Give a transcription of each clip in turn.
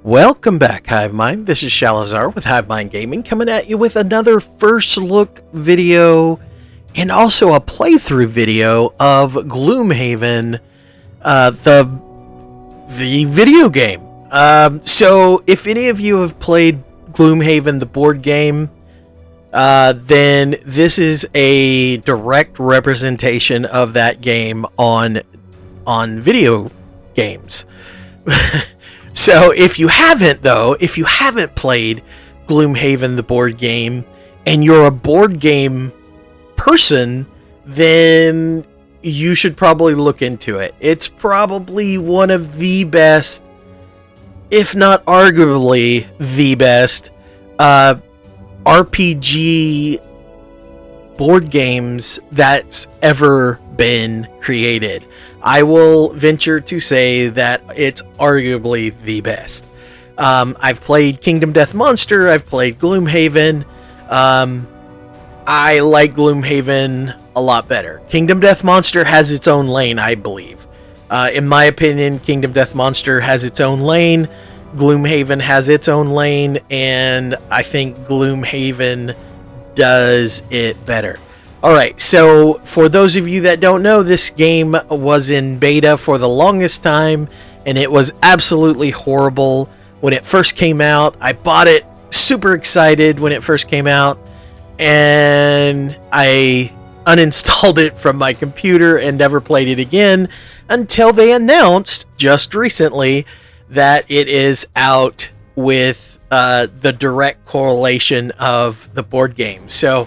Welcome back, Hive Mind. This is Shalazar with Hive Mind Gaming, coming at you with another first look video and also a playthrough video of Gloomhaven, the video game. So if any of you have played Gloomhaven, the board game, then this is a direct representation of that game on video games. So if you haven't played Gloomhaven, the board game, and you're a board game person, then you should probably look into it. It's probably one of the best, if not arguably the best, RPG board games that's ever been created. I will venture to say that it's arguably the best. I've played Kingdom Death Monster, I've played Gloomhaven. I like Gloomhaven a lot better. Kingdom Death Monster has its own lane, I believe. In my opinion, Kingdom Death Monster has its own lane, Gloomhaven has its own lane, and I think Gloomhaven does it better. Alright, so for those of you that don't know, this game was in beta for the longest time, and it was absolutely horrible when it first came out. I bought it super excited when it first came out, and I uninstalled it from my computer and never played it again until they announced just recently that it is out with the direct correlation of the board game. So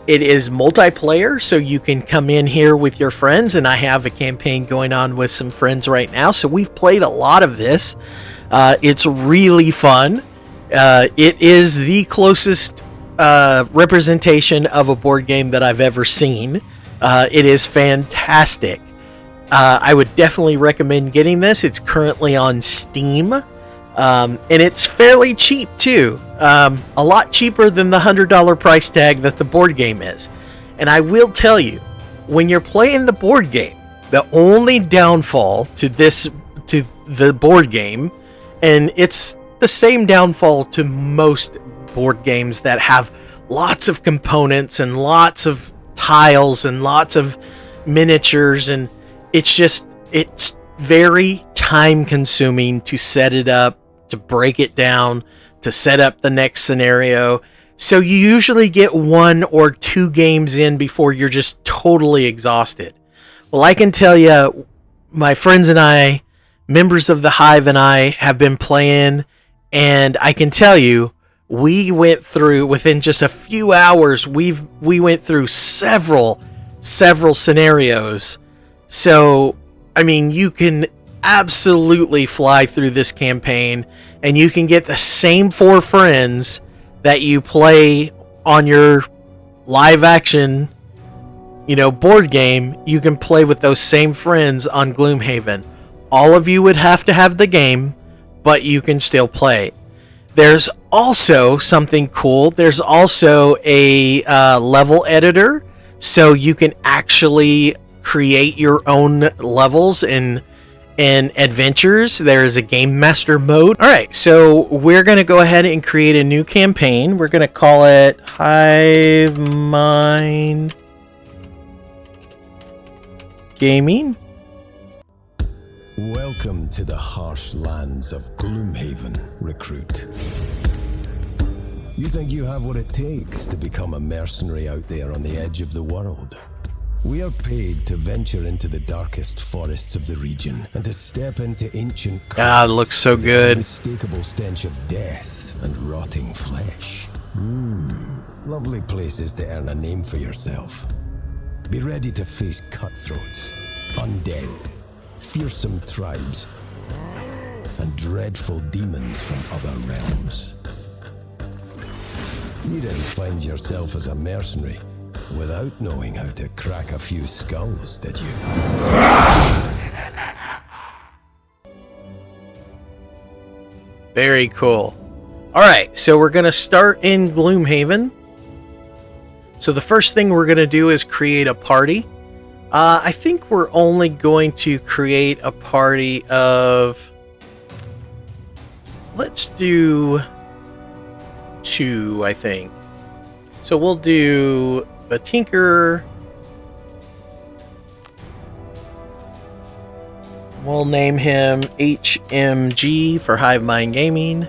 it is multiplayer, so you can come in here with your friends, and I have a campaign going on with some friends right now, so we've played a lot of this. It's really fun. It is the closest representation of a board game that I've ever seen. It is fantastic. I would definitely recommend getting this. It's currently on Steam, and it's fairly cheap too. A lot cheaper than the $100 price tag that the board game is. And I will tell you, when you're playing the board game, the only downfall to the board game, and it's the same downfall to most board games that have lots of components and lots of tiles and lots of miniatures, and it's very time consuming to set it up, to break it down, to set up the next scenario. So you usually get 1 or 2 games in before you're just totally exhausted. Well, I can tell you, my friends and I, members of the Hive and I, have been playing, and I can tell you, we went through, within just a few hours, we went through several scenarios. So, I mean, you can absolutely fly through this campaign, and you can get the same 4 friends that you play on your live action, board game. You can play with those same friends on Gloomhaven. All of you would have to have the game, but you can still play. There's also something cool. There's also a level editor, so you can actually create your own levels and adventures. There is a game master mode. All right, so we're going to go ahead and create a new campaign. We're going to call it Hive Mind Gaming. Welcome to the harsh lands of Gloomhaven, recruit. You think you have what it takes to become a mercenary out there on the edge of the world? We are paid to venture into the darkest forests of the region and to step into ancient it looks so good. Unmistakable stench of death and rotting flesh. Lovely places to earn a name for yourself. Be ready to face cutthroats, undead, fearsome tribes, and dreadful demons from other realms. You didn't find yourself as a mercenary without knowing how to crack a few skulls, did you? Very cool. Alright, so we're going to start in Gloomhaven. So the first thing we're going to do is create a party. I think we're only going to create a party of let's do 2, I think. So we'll do the Tinker. We'll name him HMG for Hive Mind Gaming.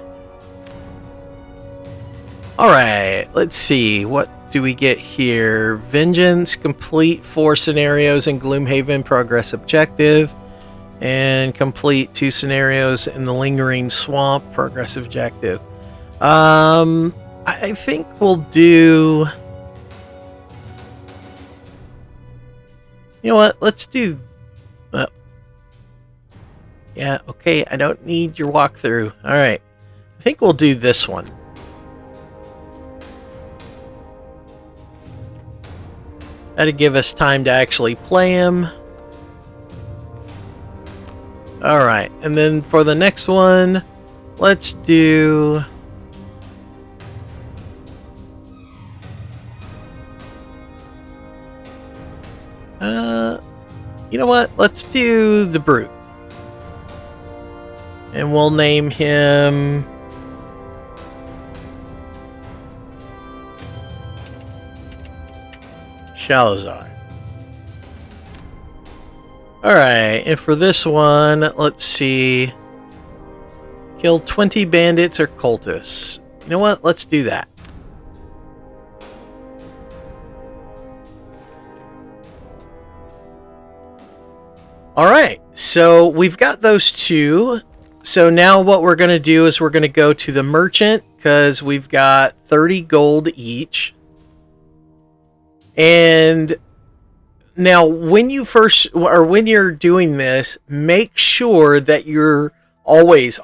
Alright, let's see. What do we get here? Vengeance, complete 4 scenarios in Gloomhaven progress objective. And complete 2 scenarios in the Lingering Swamp progress objective. I think we'll do... You know what? Let's do... yeah, okay, I don't need your walkthrough. Alright. I think we'll do this one. That'll give us time to actually play him. Alright, and then for the next one, let's do... you know what? Let's do the Brute. And we'll name him... Shalazar. Alright, and for this one, let's see. Kill 20 bandits or cultists. You know what? Let's do that. Alright, so we've got those 2. So now what we're going to do is we're going to go to the merchant, because we've got 30 gold each. And now when you first, or when you're doing this, make sure that you're always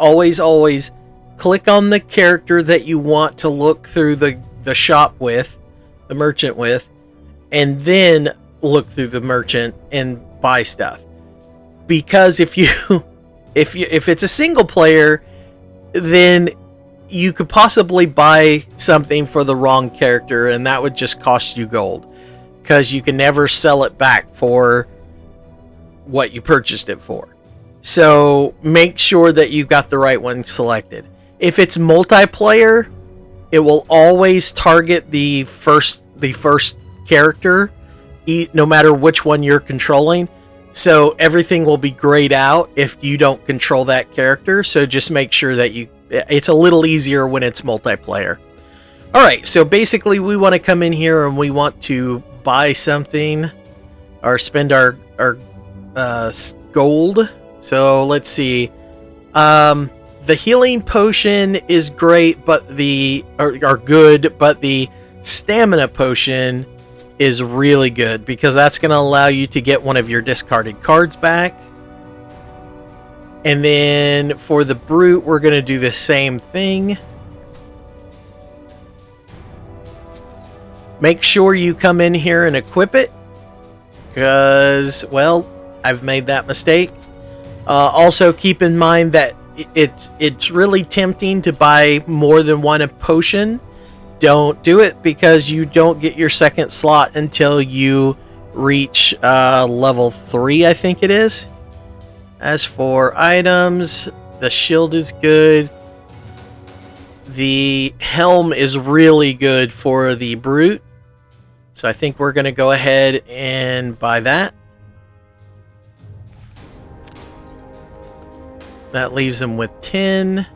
click on the character that you want to look through the shop with, the merchant with, and then look through the merchant and buy stuff. Because if it's a single player, then you could possibly buy something for the wrong character, and that would just cost you gold, because you can never sell it back for what you purchased it for. So make sure that you've got the right one selected. If it's multiplayer, it will always target the first character, no matter which one you're controlling. So everything will be grayed out if you don't control that character. So just make sure that it's a little easier when it's multiplayer. Alright, so basically we want to come in here and we want to buy something or spend our gold. So let's see. The healing potion is great, but are good, but the stamina potion is really good, because that's going to allow you to get one of your discarded cards back. And then for the Brute, we're going to do the same thing. Make sure you come in here and equip it, because, well, I've made that mistake. Also keep in mind that it's really tempting to buy more than one potion. Don't do it, because you don't get your second slot until you reach level 3, I think it is. As for items, the shield is good. The helm is really good for the Brute. So I think we're going to go ahead and buy that. That leaves him with 10.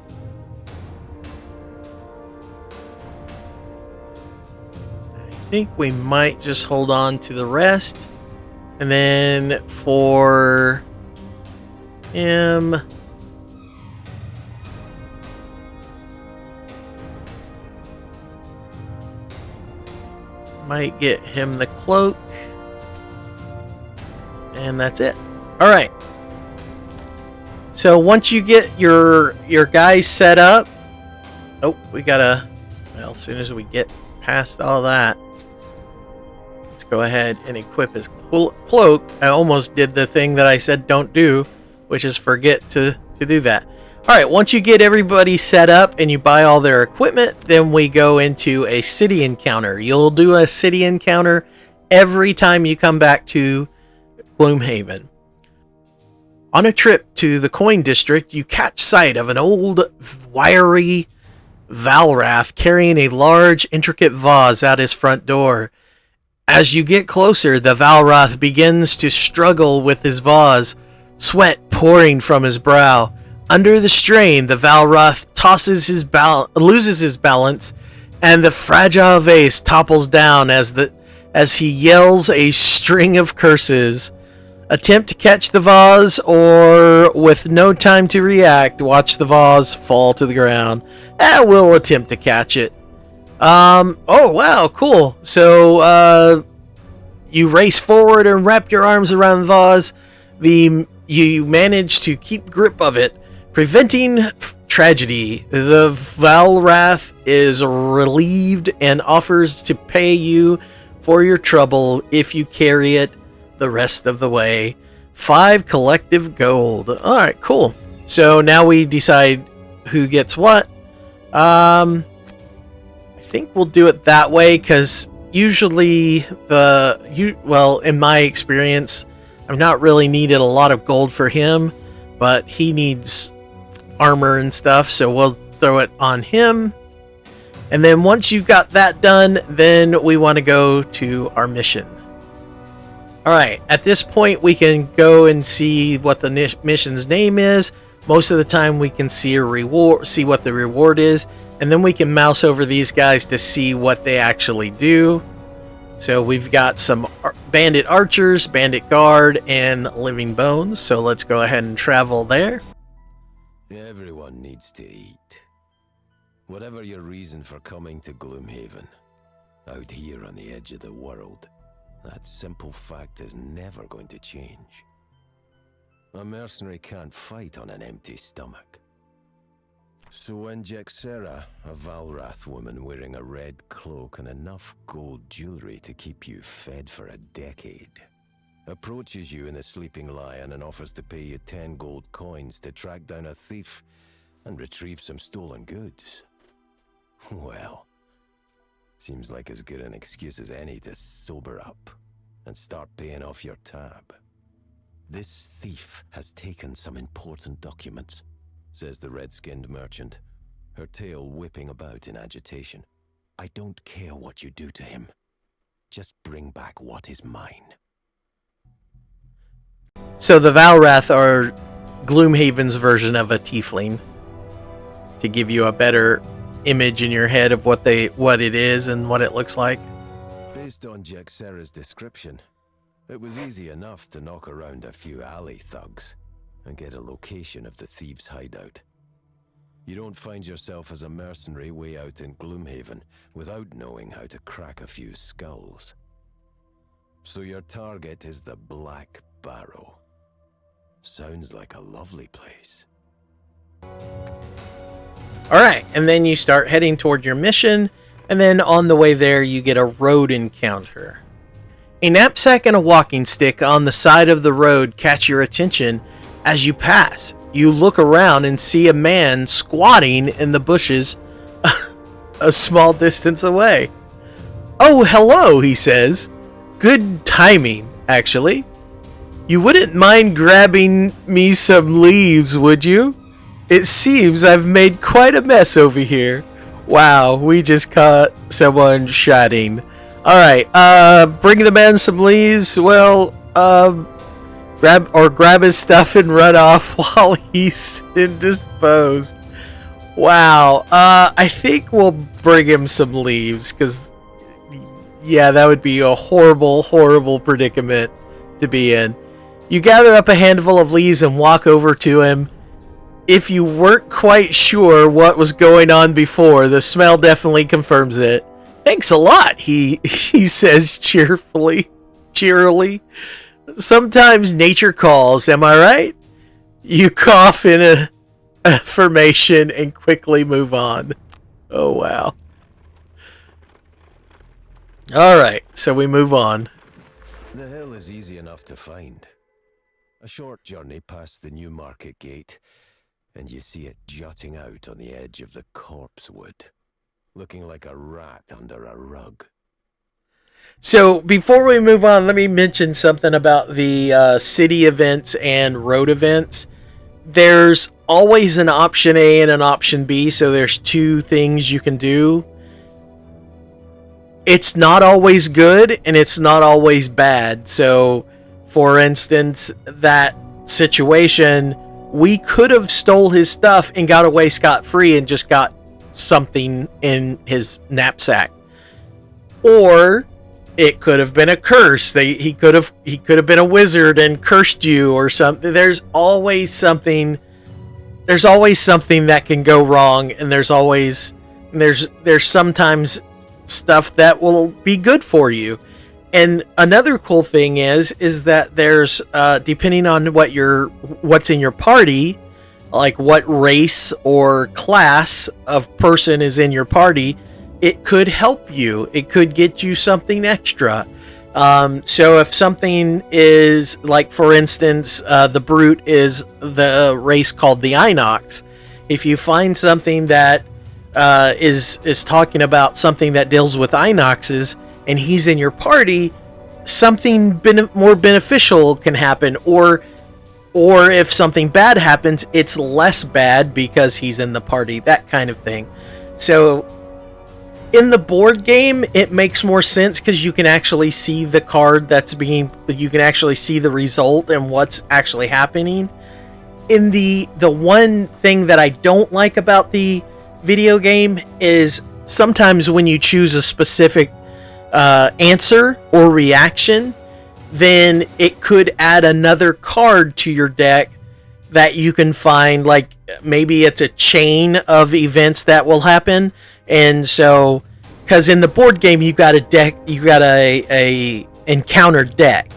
I think we might just hold on to the rest. And then for him, might get him the cloak. And that's it. All right. So once you get your guys set up, oh, we gotta, well, as soon as we get past all that, let's go ahead and equip his cloak. I almost did the thing that I said don't do, which is forget to do that. All right, once you get everybody set up and you buy all their equipment, then we go into a city encounter. You'll do a city encounter every time you come back to Gloomhaven. On a trip to the coin district, you catch sight of an old, wiry Valrath carrying a large, intricate vase out his front door. As you get closer, the Valrath begins to struggle with his vase, sweat pouring from his brow. Under the strain, the Valrath loses his balance, and the fragile vase topples down as he yells a string of curses. Attempt to catch the vase, or with no time to react, watch the vase fall to the ground. We'll attempt to catch it. Oh wow, cool. So, you race forward and wrap your arms around the vase. You manage to keep grip of it, preventing tragedy. The Valrath is relieved and offers to pay you for your trouble if you carry it the rest of the way. 5 collective gold. Alright, cool. So now we decide who gets what. I think we'll do it that way, because usually in my experience, I've not really needed a lot of gold for him, but he needs armor and stuff, so we'll throw it on him. And then once you've got that done, then we want to go to our mission. Alright, at this point we can go and see what the mission's name is. Most of the time we can see what the reward is, and then we can mouse over these guys to see what they actually do. So we've got some bandit archers, bandit guard, and living bones. So let's go ahead and travel there. Everyone needs to eat. Whatever your reason for coming to Gloomhaven, out here on the edge of the world, that simple fact is never going to change. A mercenary can't fight on an empty stomach. So when Jexera, a Valrath woman wearing a red cloak and enough gold jewelry to keep you fed for a decade, approaches you in the Sleeping Lion and offers to pay you 10 gold coins to track down a thief and retrieve some stolen goods, well, seems like as good an excuse as any to sober up and start paying off your tab. This thief has taken some important documents, says the red-skinned merchant, her tail whipping about in agitation. I don't care what you do to him. Just bring back what is mine. So the Valrath are Gloomhaven's version of a tiefling, to give you a better image in your head of what it is and what it looks like. Based on Jexera's description, it was easy enough to knock around a few alley thugs and get a location of the thieves' hideout. You don't find yourself as a mercenary way out in Gloomhaven without knowing how to crack a few skulls. So your target is the Black Barrow. Sounds like a lovely place. Alright, and then you start heading toward your mission, and then on the way there you get a road encounter. A knapsack and a walking stick on the side of the road catch your attention. As you pass, you look around and see a man squatting in the bushes a small distance away. "Oh, hello," he says. "Good timing, actually. You wouldn't mind grabbing me some leaves, would you? It seems I've made quite a mess over here." Wow, we just caught someone shouting. Alright, bring the man some leaves. Well, grab his stuff and run off while he's indisposed. Wow, I think we'll bring him some leaves, because, yeah, that would be a horrible, horrible predicament to be in. You gather up a handful of leaves and walk over to him. If you weren't quite sure what was going on before, the smell definitely confirms it. "Thanks a lot," he says cheerily. "Sometimes nature calls, am I right?" You cough in a affirmation and quickly move on. Oh, wow. Alright, so we move on. The hill is easy enough to find. A short journey past the new market gate, and you see it jutting out on the edge of the corpse wood, looking like a rat under a rug. So before we move on, let me mention something about the city events and road events. There's always an option A and an option B, so there's two things you can do. It's not always good and it's not always bad. So, for instance, that situation, we could have stole his stuff and got away scot-free and just got something in his knapsack. Or it could have been a curse. He could have been a wizard and cursed you or something. There's always something that can go wrong, and there's sometimes stuff that will be good for you. And another cool thing is that there's depending on what's in your party, like what race or class of person is in your party, it could help you. It could get you something extra. So if something is, like, for instance, the Brute is the race called the Inox. If you find something that is talking about something that deals with Inoxes, and he's in your party, something more beneficial can happen. Or if something bad happens, it's less bad because he's in the party, that kind of thing. So in the board game, it makes more sense because you can actually see the card you can actually see the result and what's actually happening. In the one thing that I don't like about the video game is sometimes when you choose a specific answer or reaction, then it could add another card to your deck that you can find, like maybe it's a chain of events that will happen. And so, because in the board game you got a encounter deck,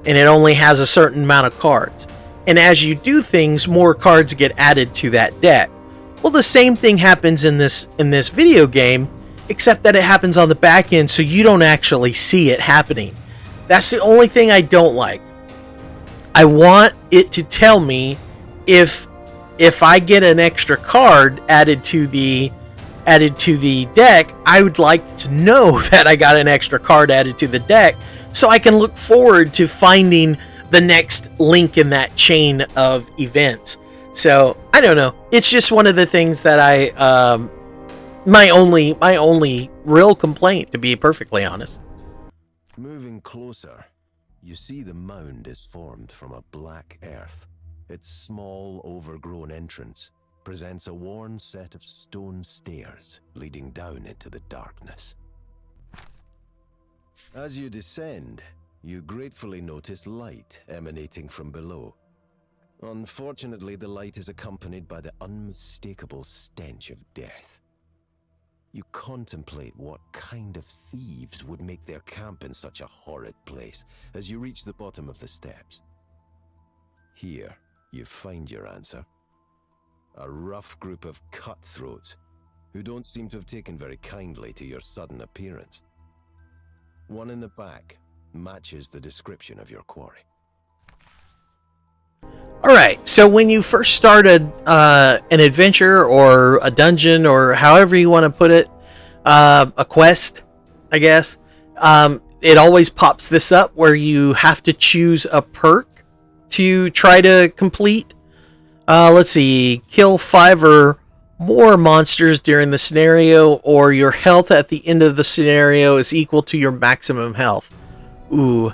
and it only has a certain amount of cards. And as you do things, more cards get added to that deck. Well, the same thing happens in this video game, except that it happens on the back end, so you don't actually see it happening. That's the only thing I don't like. I want it to tell me if I get an extra card added to the deck, I would like to know that I got an extra card added to the deck so I can look forward to finding the next link in that chain of events. So, I don't know. It's just one of the things that my only real complaint, to be perfectly honest. Moving closer, you see the mound is formed from a black earth. Its small, overgrown entrance presents a worn set of stone stairs leading down into the darkness. As you descend, you gratefully notice light emanating from below. Unfortunately, the light is accompanied by the unmistakable stench of death. You contemplate what kind of thieves would make their camp in such a horrid place as you reach the bottom of the steps. Here, you find your answer. A rough group of cutthroats who don't seem to have taken very kindly to your sudden appearance. One in the back matches the description of your quarry. Alright, so when you first started an adventure or a dungeon or however you want to put it, a quest, I guess, it always pops this up where you have to choose a perk to try to complete. Let's see, kill 5 or more monsters during the scenario, or your health at the end of the scenario is equal to your maximum health. Ooh,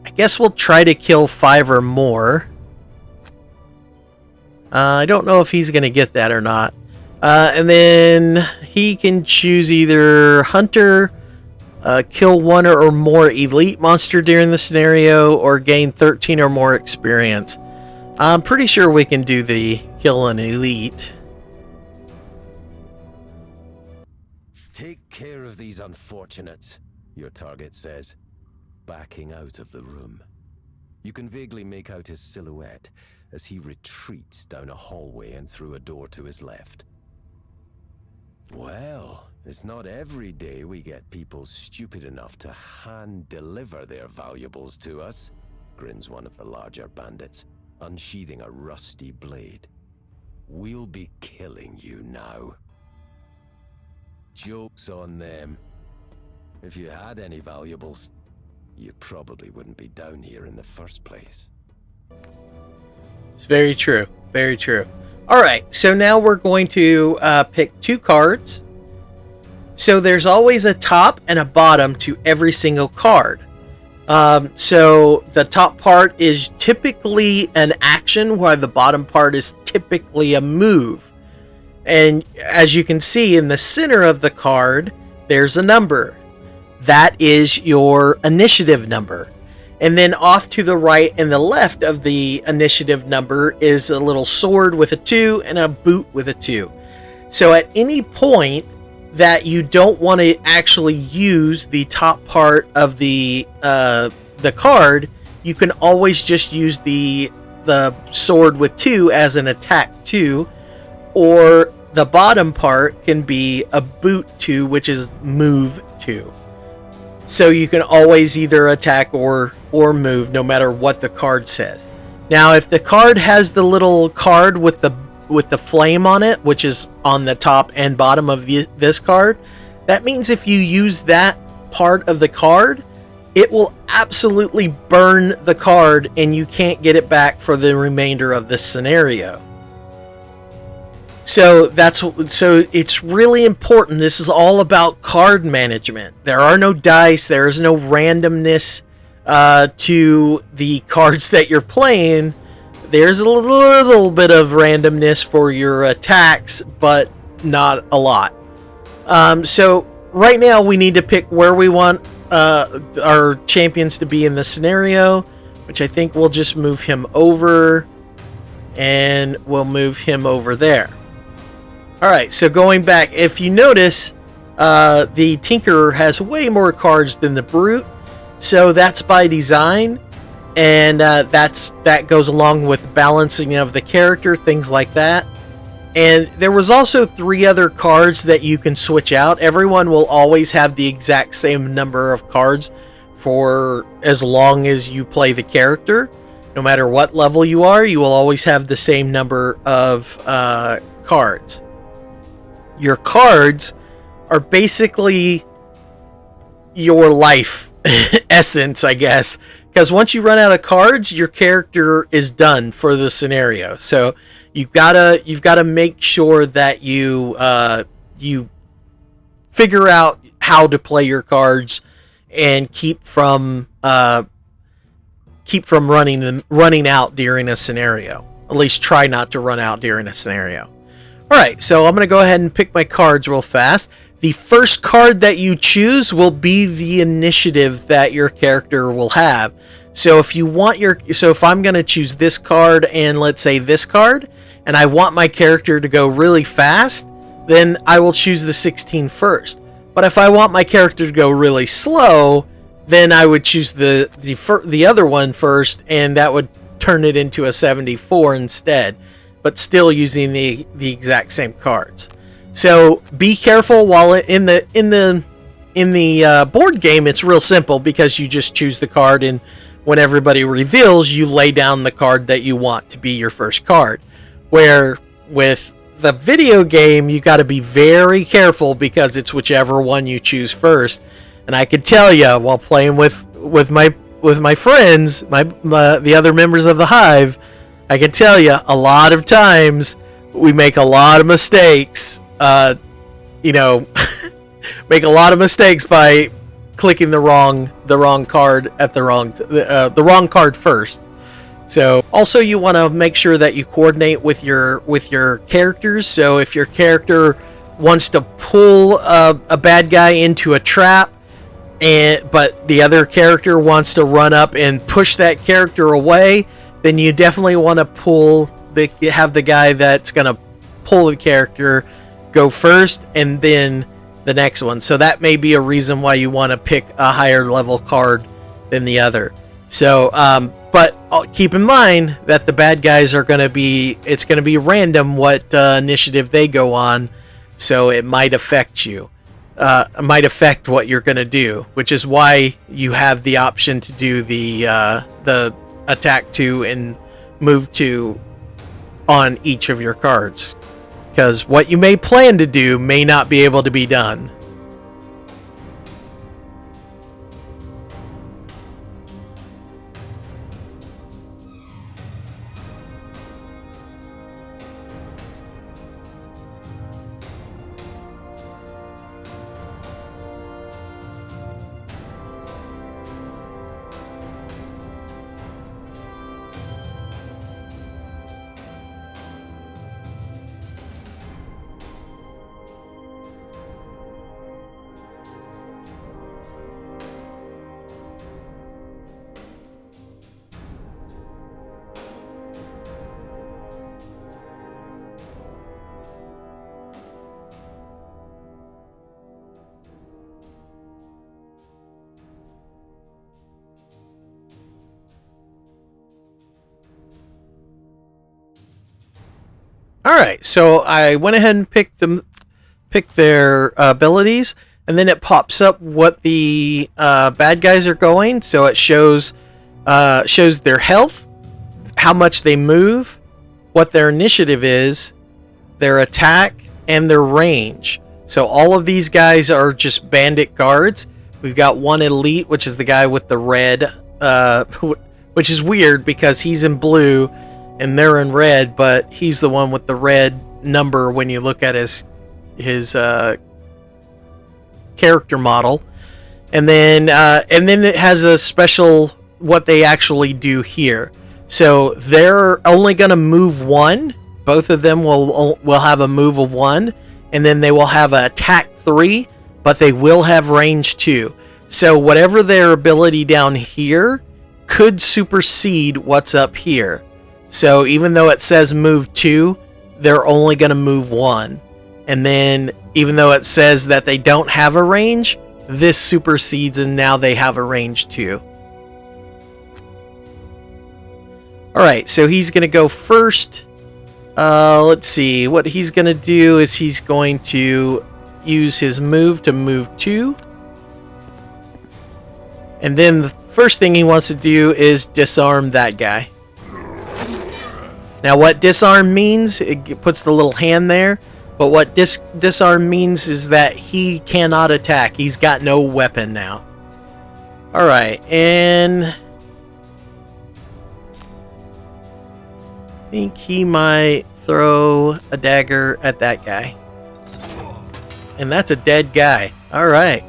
I guess we'll try to kill 5 or more. I don't know if he's going to get that or not. And then he can choose either Hunter, kill 1 or more elite monster during the scenario, or gain 13 or more experience. I'm pretty sure we can do the kill an elite. Take care of these unfortunates, your target says, backing out of the room. You can vaguely make out his silhouette as he retreats down a hallway and through a door to his left. Well, it's not every day we get people stupid enough to hand-deliver their valuables to us, grins one of the larger bandits, unsheathing a rusty blade. We'll be killing you now. Joke's on them. If you had any valuables, you probably wouldn't be down here in the first place. It's very true. Very true. All right, so now we're going to pick 2 cards. So there's always a top and a bottom to every single card. So the top part is typically an action, while the bottom part is typically a move. And as you can see in the center of the card, there's a number. That is your initiative number. And then off to the right and the left of the initiative number is a little sword with a 2 and a boot with a 2. So at any point that you don't want to actually use the top part of the card, you can always just use the sword with 2 as an attack 2, or the bottom part can be a boot 2, which is move 2. So you can always either attack or move, no matter what the card says. Now, if the card has the little card with the flame on it, which is on the top and bottom of this card, that means if you use that part of the card, it will absolutely burn the card and you can't get it back for the remainder of this scenario. So it's really important. This is all about card management. There are no dice. There is no randomness to the cards that you're playing. There's a little bit of randomness for your attacks, but not a lot. So right now we need to pick where we want our champions to be in the scenario, which I think we'll just move him over, and we'll move him over there. Alright, so going back, if you notice, the Tinkerer has way more cards than the Brute, so that's by design, and that goes along with balancing of the character, things like that. And there was also 3 other cards that you can switch out. Everyone will always have the exact same number of cards for as long as you play the character. No matter what level you are, you will always have the same number of cards. Your cards are basically your life essence, I guess, because once you run out of cards, your character is done for the scenario. So you've gotta make sure that you figure out how to play your cards and keep from running out during a scenario. At least try not to run out during a scenario. Alright, so I'm going to go ahead and pick my cards real fast. The first card that you choose will be the initiative that your character will have. So if I'm going to choose this card and let's say this card, and I want my character to go really fast, then I will choose the 16 first. But if I want my character to go really slow, then I would choose the other one first, and that would turn it into a 74 instead, but still using the exact same cards. So be careful while in the board game. It's real simple because you just choose the card, and when everybody reveals, you lay down the card that you want to be your first card. Where with the video game, you got to be very careful because it's whichever one you choose first. And I can tell you, while playing with my friends, the other members of the Hive, I can tell you a lot of times we make a lot of mistakes. Make a lot of mistakes by clicking the wrong card at the wrong card first. So also you want to make sure that you coordinate with your characters. So if your character wants to pull a bad guy into a trap, but the other character wants to run up and push that character away, then you definitely want to have the guy that's going to pull the character go first, and then the next one. So that may be a reason why you want to pick a higher level card than the other. So, but keep in mind that the bad guys it's going to be random what initiative they go on, so it might affect you. It might affect what you're going to do, which is why you have the option to do the attack 2 and move 2 on each of your cards, because what you may plan to do may not be able to be done. Alright, so I went ahead and picked their abilities, and then it pops up what the bad guys are going. So it shows their health, how much they move, what their initiative is, their attack, and their range. So all of these guys are just bandit guards. We've got one elite, which is the guy with the red, which is weird because he's in blue and they're in red, but he's the one with the red number when you look at his character model. And then it has a special what they actually do here. So they're only going to move one. Both of them will have a move of 1, and then they will have an attack 3, but they will have range 2. So whatever their ability down here could supersede what's up here. So even though it says move 2, they're only going to move 1. And then even though it says that they don't have a range, this supersedes and now they have a range 2. Alright, so he's going to go first. Let's see. What he's going to do is he's going to use his move to move 2. And then the first thing he wants to do is disarm that guy. Now what disarm means, it puts the little hand there. But what disarm means is that he cannot attack. He's got no weapon now. Alright, and I think he might throw a dagger at that guy. And that's a dead guy. Alright.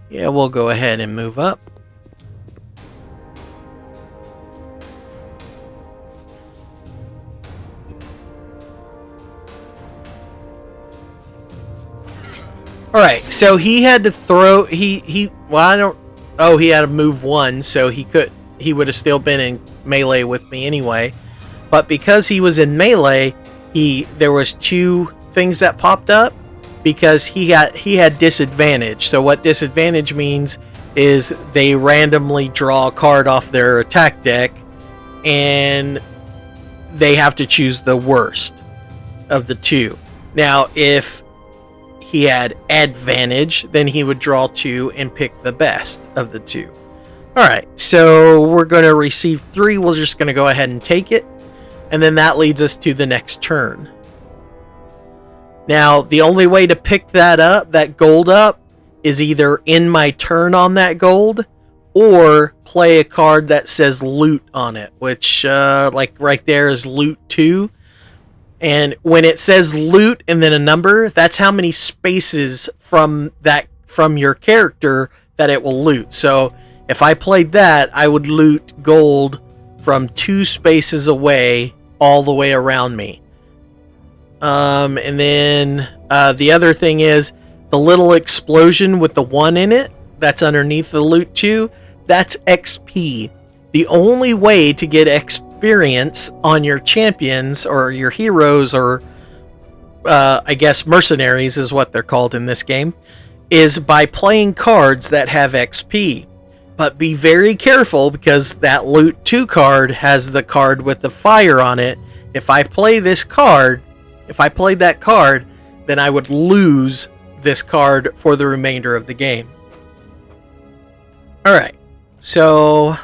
Yeah, we'll go ahead and move up. Alright, so he had to throw, he had to move 1, so he would have still been in melee with me anyway. But because he was in melee, there was 2 things that popped up because he had disadvantage. So what disadvantage means is they randomly draw a card off their attack deck and they have to choose the worst of the 2. Now, if he had advantage, then he would draw 2 and pick the best of the 2. Alright, so we're going to receive 3. We're just going to go ahead and take it. And then that leads us to the next turn. Now, the only way to pick that gold up, is either in my turn on that gold, or play a card that says loot on it, which, like right there is loot 2. And when it says loot and then a number, that's how many spaces from your character that it will loot. So if I played that, I would loot gold from 2 spaces away all the way around me. And then the other thing is the little explosion with the 1 in it that's underneath the loot 2, that's XP. The only way to get experience on your champions or your heroes, or I guess mercenaries is what they're called in this game, is by playing cards that have XP. But be very careful, because that loot 2 card has the card with the fire on it. If I played that card, then I would lose this card for the remainder of the game. Alright, so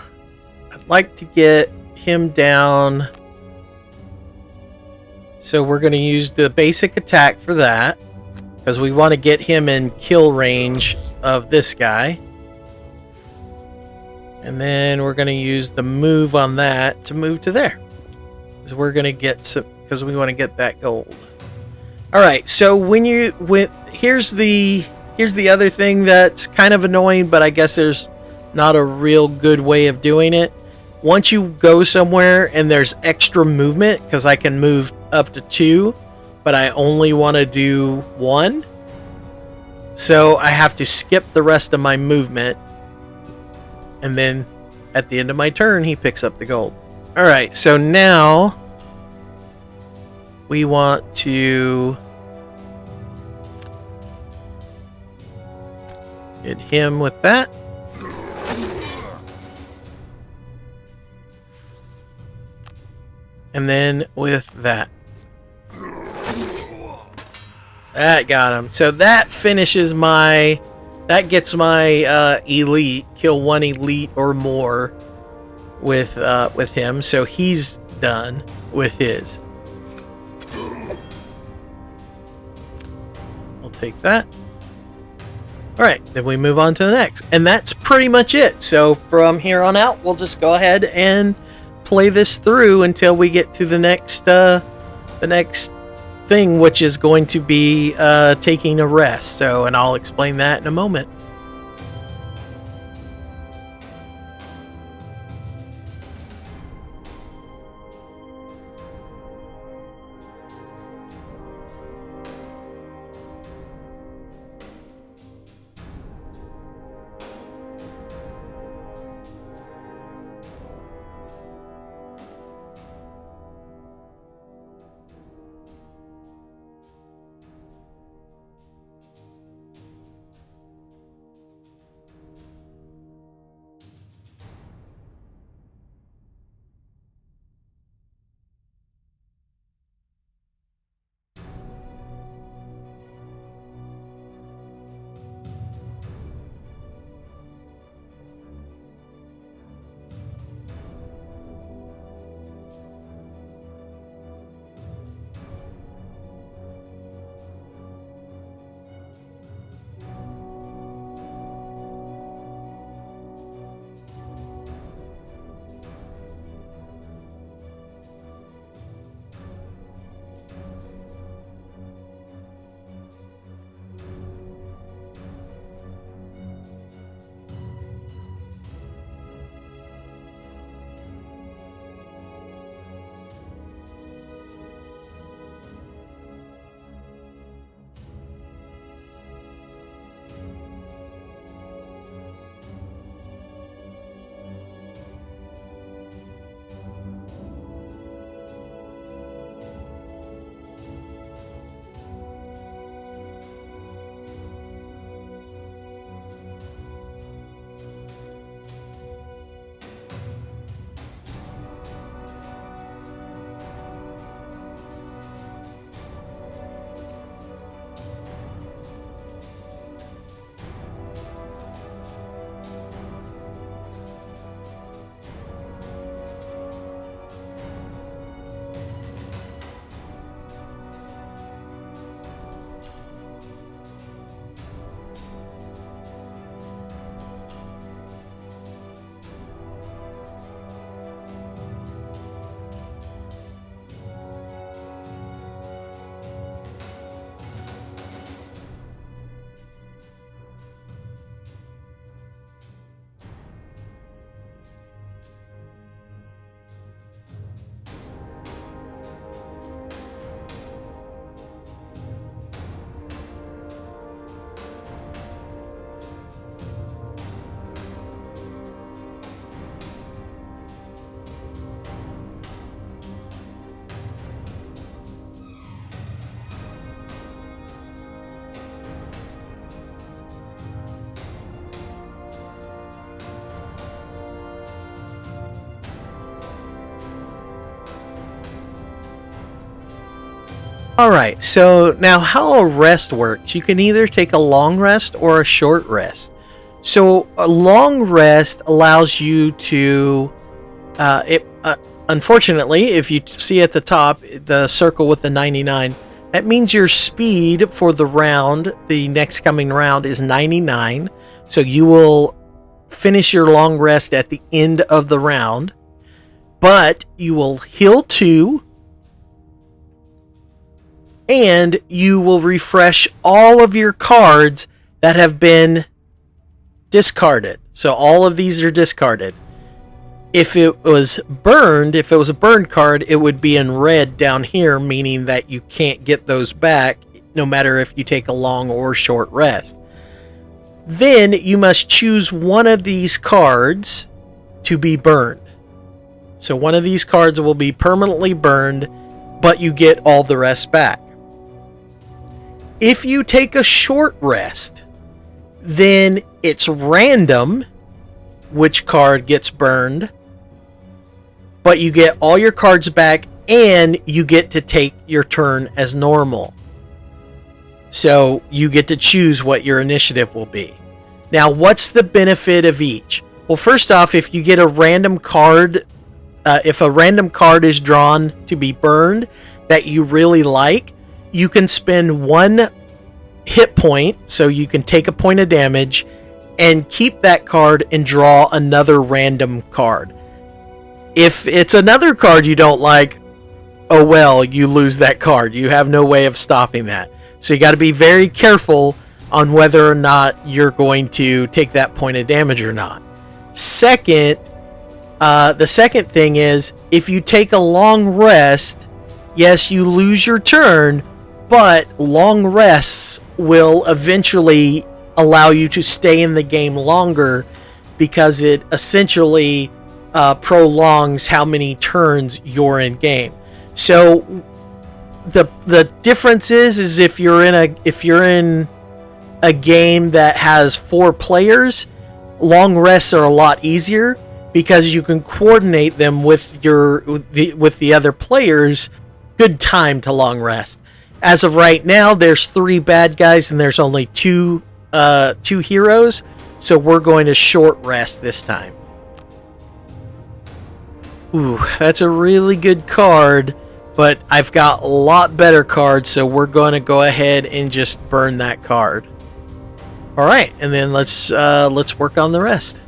I'd like to get him down. So we're going to use the basic attack for that, because we want to get him in kill range of this guy. And then we're going to use the move on that to move to there. Because we're going to get some, because we want to get that gold. Alright, so here's the other thing that's kind of annoying, but I guess there's not a real good way of doing it. Once you go somewhere and there's extra movement, because I can move up to 2, but I only want to do 1. So I have to skip the rest of my movement. And then at the end of my turn, he picks up the gold. Alright, so now we want to Hit him with that. And then with that. That got him. So that finishes my... That gets my elite. Kill one elite or more with him. So he's done with his. We'll take that. Alright, then we move on to the next. And that's pretty much it. So from here on out, we'll just go ahead and play this through until we get to the next thing, which is going to be taking a rest. So, and I'll explain that in a moment. Alright, so now how a rest works, you can either take a long rest or a short rest. So a long rest allows you to, unfortunately, if you see at the top, the circle with the 99, that means your speed for the round, the next coming round, is 99. So you will finish your long rest at the end of the round, but you will heal 2, and you will refresh all of your cards that have been discarded. So all of these are discarded. If it was burned, if it was a burned card, it would be in red down here, meaning that you can't get those back no matter if you take a long or short rest. Then you must choose one of these cards to be burned. So one of these cards will be permanently burned, but you get all the rest back. If you take a short rest, then It's random which card gets burned, but you get all your cards back and you get to take your turn as normal. So you get to choose what your initiative will be. Now, what's the benefit of each? Well, first off, if you get a random card, if a random card is drawn to be burned that you really like, you can spend 1 hit point, so you can take a point of damage, and keep that card and draw another random card. If it's another card you don't like, oh well, you lose that card. You have no way of stopping that. So you got to be very careful on whether or not you're going to take that point of damage or not. Second, the second thing is, if you take a long rest, yes, you lose your turn, but long rests will eventually allow you to stay in the game longer, because it essentially prolongs how many turns you're in game. So the difference is if you're in a game that has 4 players, long rests are a lot easier because you can coordinate them with the other players. Good time to long rest. As of right now, there's 3 bad guys and there's only 2 heroes, so we're going to short rest this time. Ooh, that's a really good card, but I've got a lot better cards, so we're going to go ahead and just burn that card. All right, and then let's work on the rest.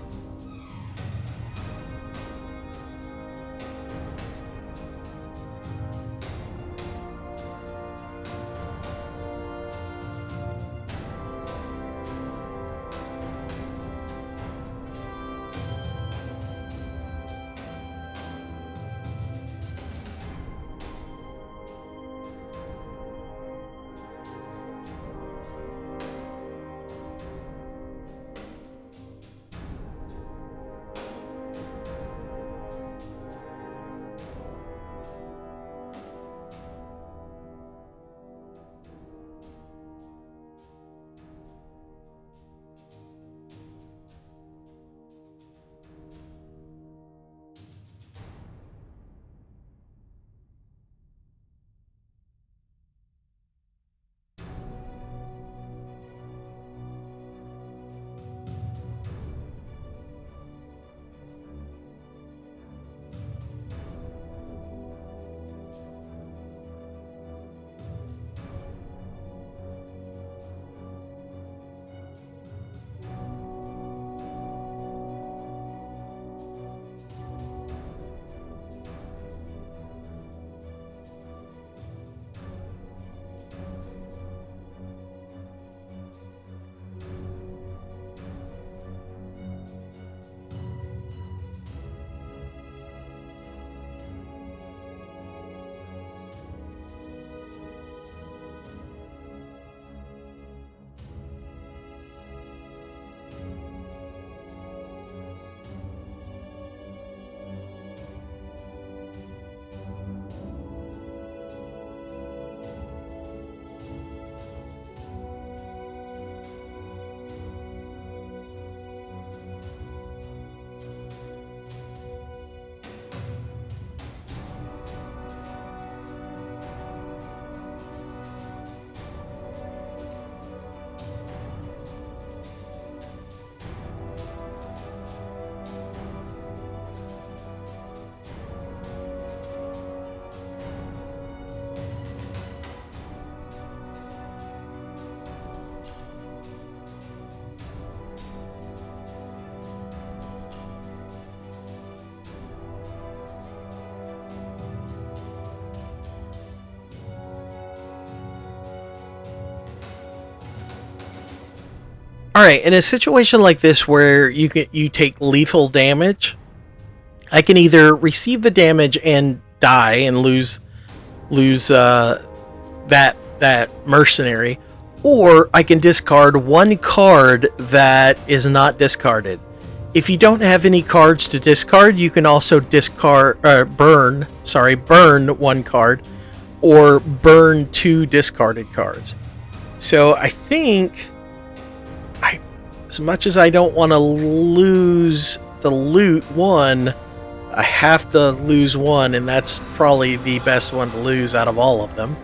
All right, in a situation like this where you take lethal damage, I can either receive the damage and die and lose that mercenary, or I can discard 1 card that is not discarded. If you don't have any cards to discard, you can also burn 1 card, or burn 2 discarded cards. So I think as much as I don't want to lose the loot one, I have to lose one, and that's probably the best one to lose out of all of them.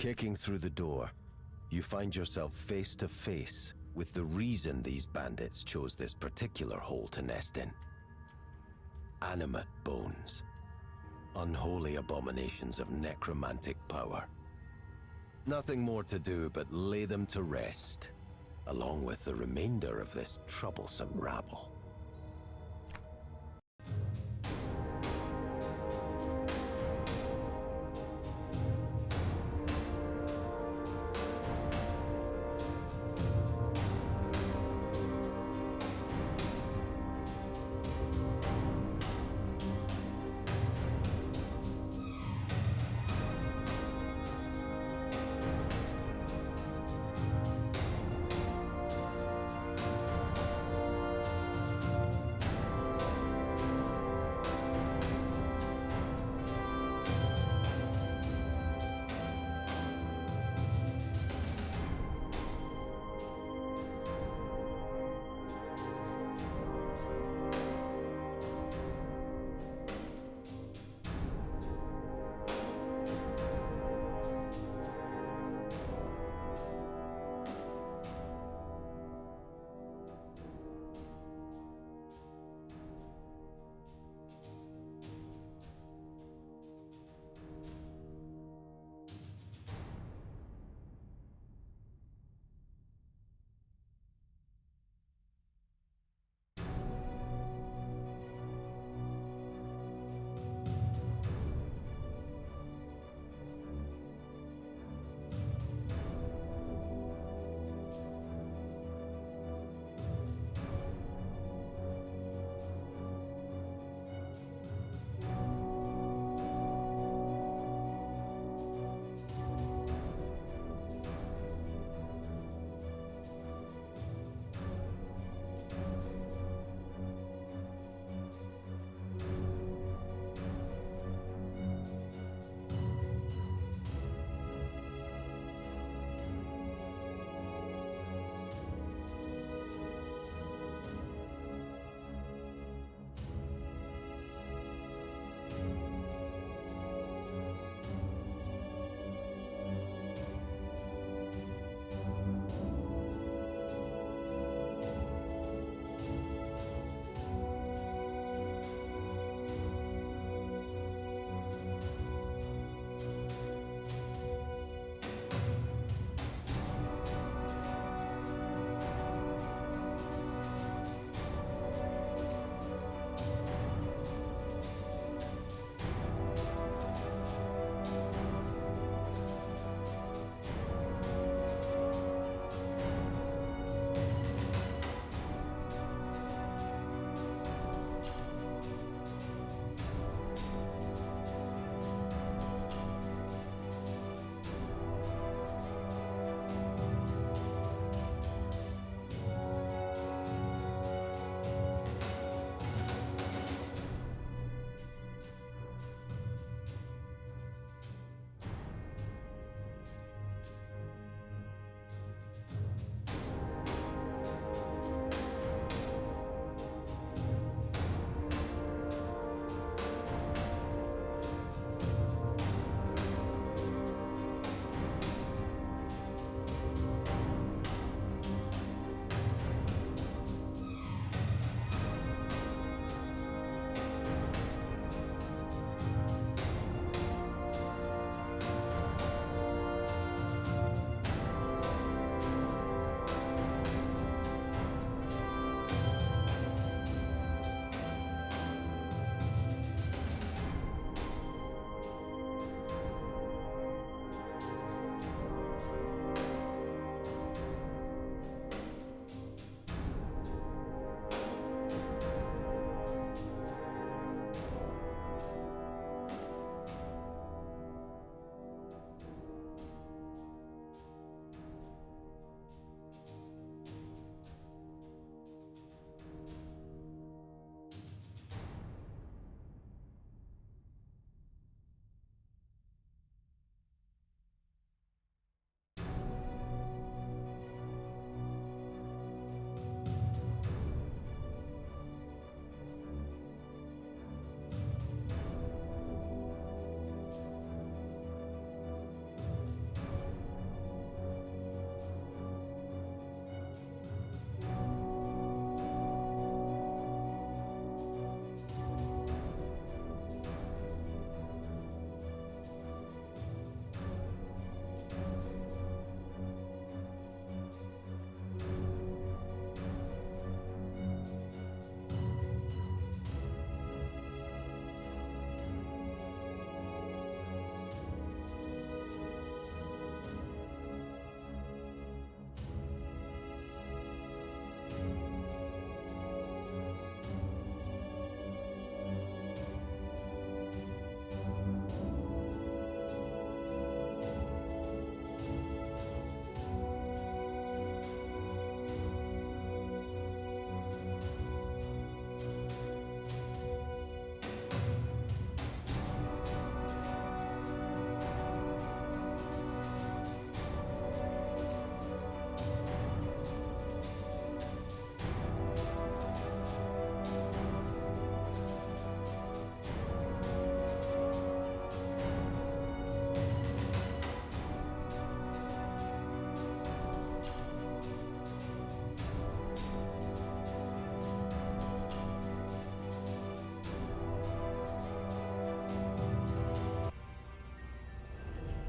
Kicking through the door, you find yourself face to face with the reason these bandits chose this particular hole to nest in. Animate bones. Unholy abominations of necromantic power. Nothing more to do but lay them to rest, along with the remainder of this troublesome rabble.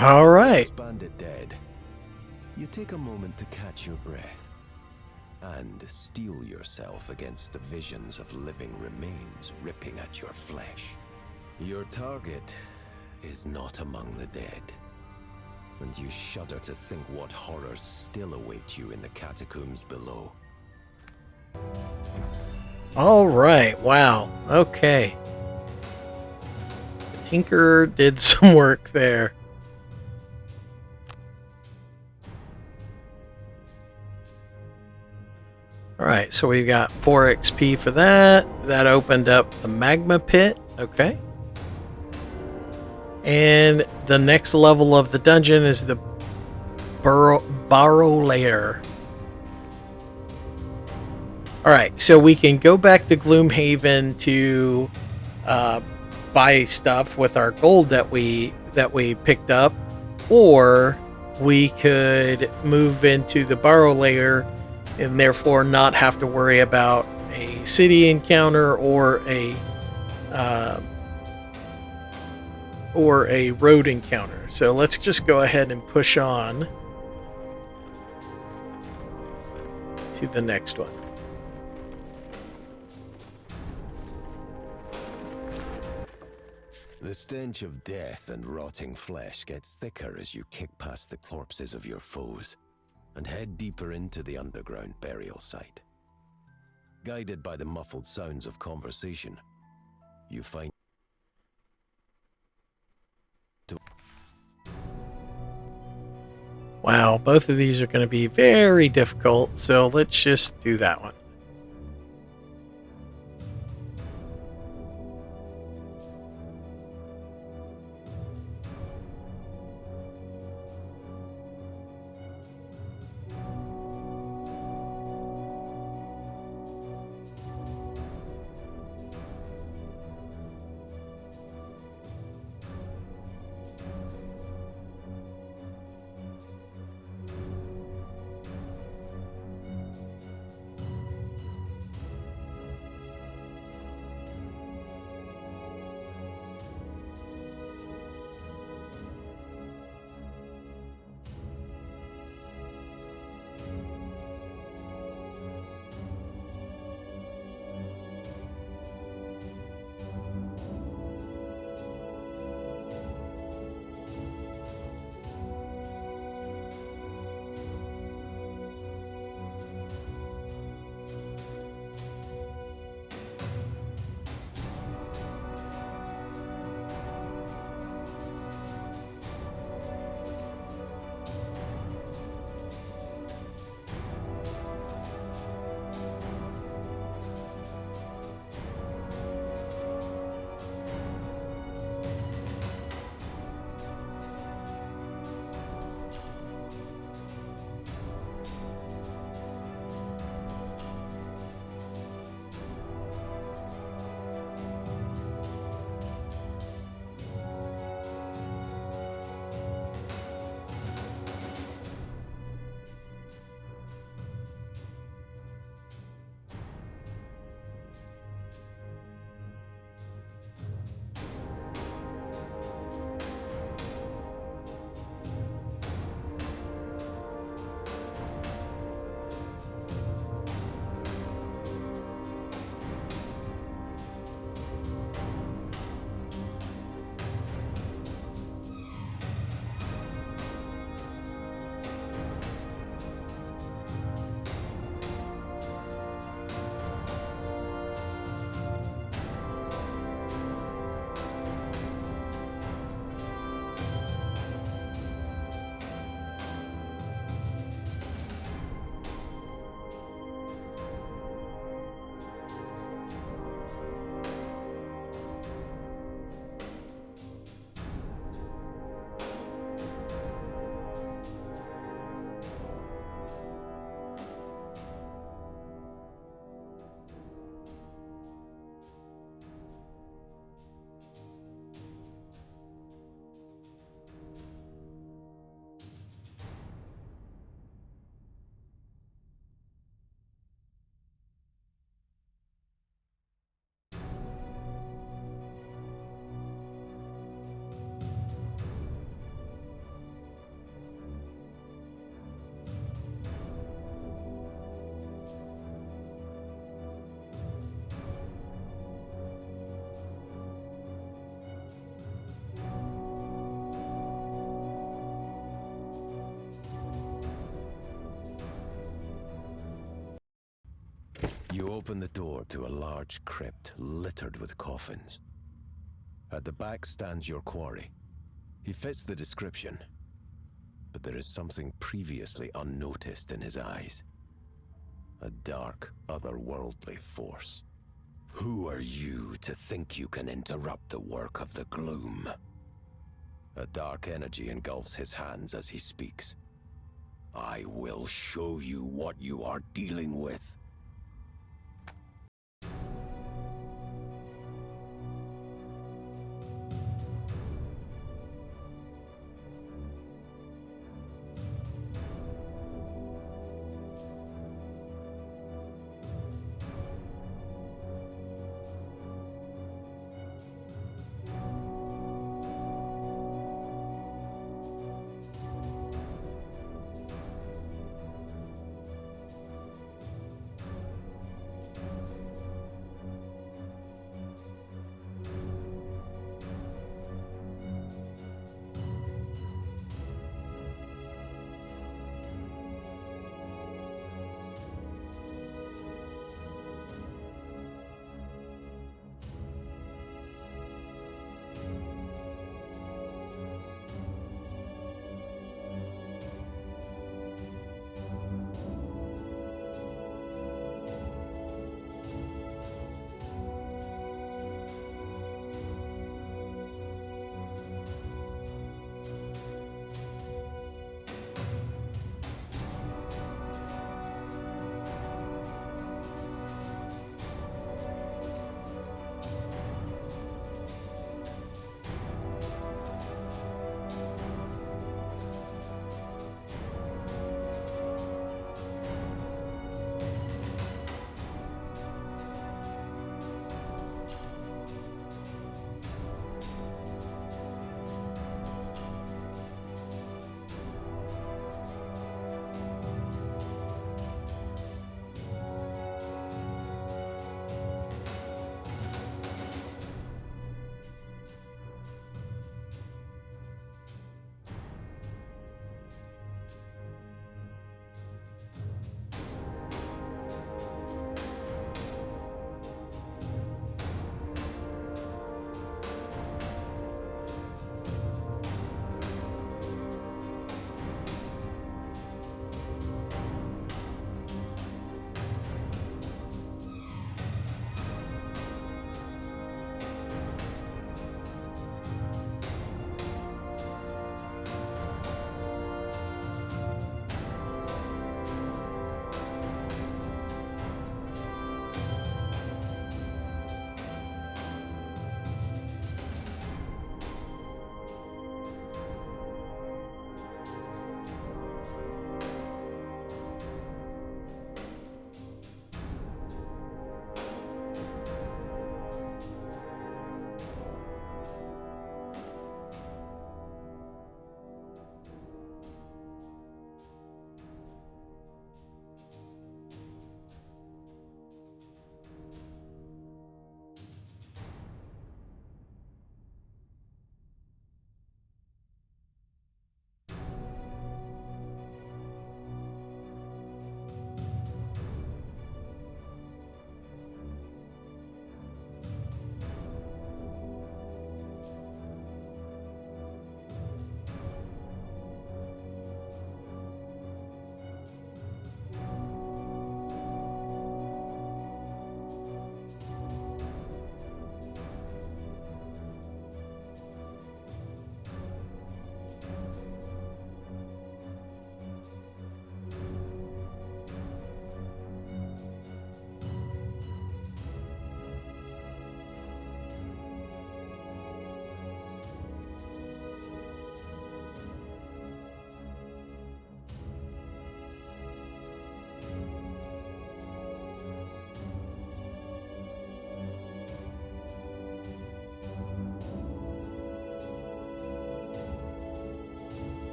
All right. Expanded dead. You take a moment to catch your breath and steel yourself against the visions of living remains ripping at your flesh. Your target is not among the dead, and you shudder to think what horrors still await you in the catacombs below. All right. Wow. Okay. Tinker did some work there. All right, so we got 4 XP for that. That opened up the magma pit. Okay. And the next level of the dungeon is the Barrow Lair. All right, so we can go back to Gloomhaven to buy stuff with our gold that we picked up, or we could move into the Barrow Lair and therefore not have to worry about a city encounter or a road encounter. So let's just go ahead and push on to the next one. The stench of death and rotting flesh gets thicker as you kick past the corpses of your foes and head deeper into the underground burial site. Guided by the muffled sounds of conversation, you find Wow, both of these are going to be very difficult, so let's just do that one. You open the door to a large crypt littered with coffins. At the back stands your quarry. He fits the description, but there is something previously unnoticed in his eyes. A dark, otherworldly force. Who are you to think you can interrupt the work of the gloom? A dark energy engulfs his hands as he speaks. I will show you what you are dealing with.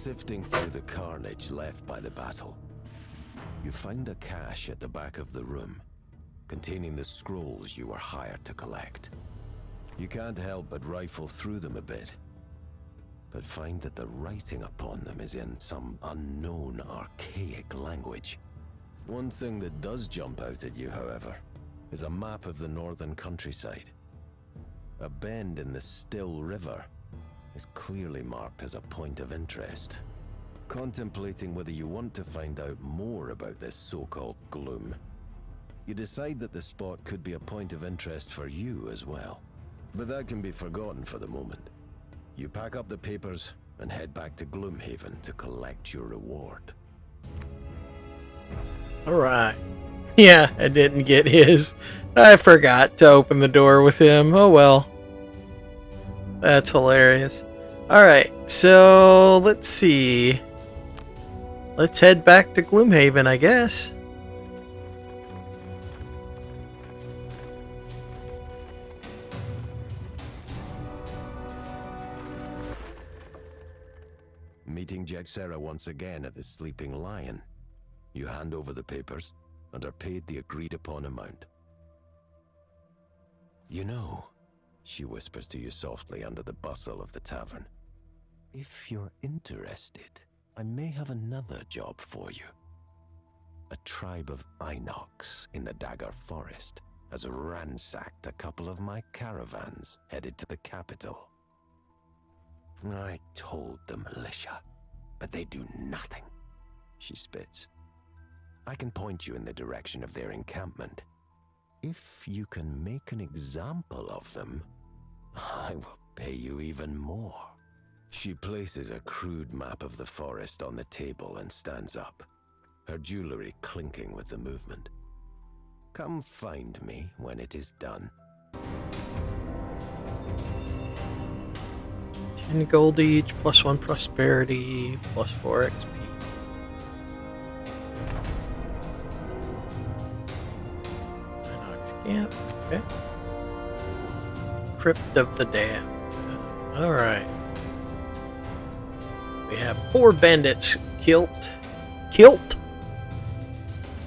Sifting through the carnage left by the battle, you find a cache at the back of the room, containing the scrolls you were hired to collect. You can't help but rifle through them a bit, but find that the writing upon them is in some unknown archaic language. One thing that does jump out at you, however, is a map of the northern countryside. A bend in the Still River is clearly marked as a point of interest. Contemplating whether you want to find out more about this so-called gloom, you decide that the spot could be a point of interest for you as well. But that can be forgotten for the moment. You pack up the papers and head back to Gloomhaven to collect your reward. Alright. Yeah, I didn't get his. I forgot to open the door with him. Oh well. That's hilarious. Alright, so let's see. Let's head back to Gloomhaven, I guess. Meeting Jexera once again at the Sleeping Lion. You hand over the papers and are paid the agreed upon amount. You know, she whispers to you softly under the bustle of the tavern, if you're interested, I may have another job for you. A tribe of Inox in the Dagger Forest has ransacked a couple of my caravans headed to the capital. I told the militia, but they do nothing. She spits. I can point you in the direction of their encampment. If you can make an example of them, I will pay you even more. She places a crude map of the forest on the table and stands up, her jewelry clinking with the movement. Come find me when it is done. 10 gold each, +1 prosperity, +4 XP. Inox camp, okay. Crypt of the Damned. Alright. We have 4 bandits killed.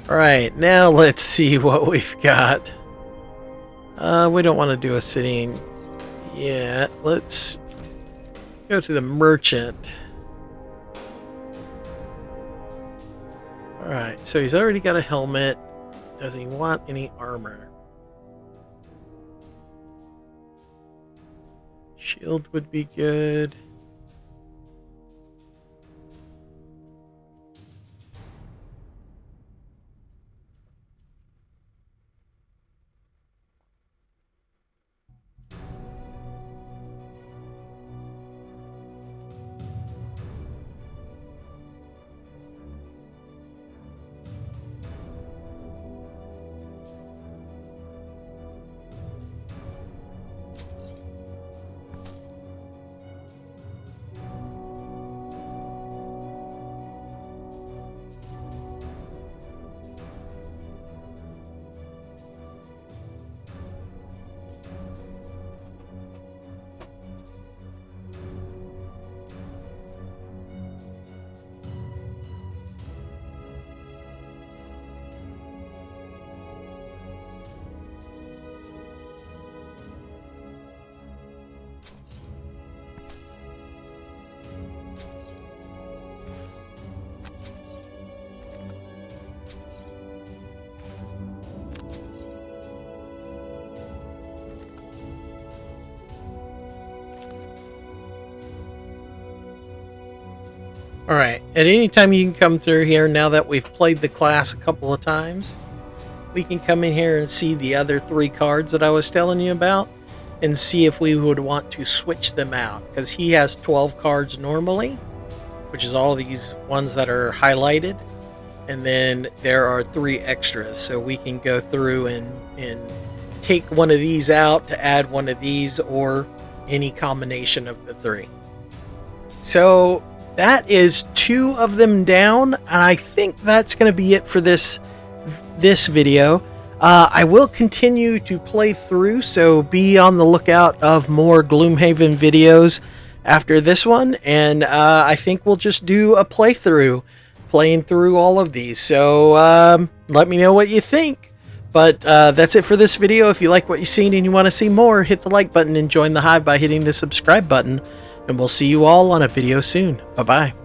Alright, now let's see what we've got. We don't want to do a sitting yet. Let's go to the merchant. Alright, so he's already got a helmet. Does he want any armor? Shield would be good. Alright, at any time you can come through here, now that we've played the class a couple of times, we can come in here and see the other 3 cards that I was telling you about, and see if we would want to switch them out, because he has 12 cards normally, which is all these ones that are highlighted, and then there are 3 extras, so we can go through and take one of these out to add one of these, or any combination of the 3. So that is 2 of them down, and I think that's going to be it for this video. I will continue to play through, so be on the lookout of more Gloomhaven videos. after this one, and I think we'll just do a playthrough, playing through all of these. So let me know what you think. But that's it for this video. If you like what you've seen and you want to see more, hit the like button and join the Hive by hitting the subscribe button. And we'll see you all on a video soon. Bye-bye.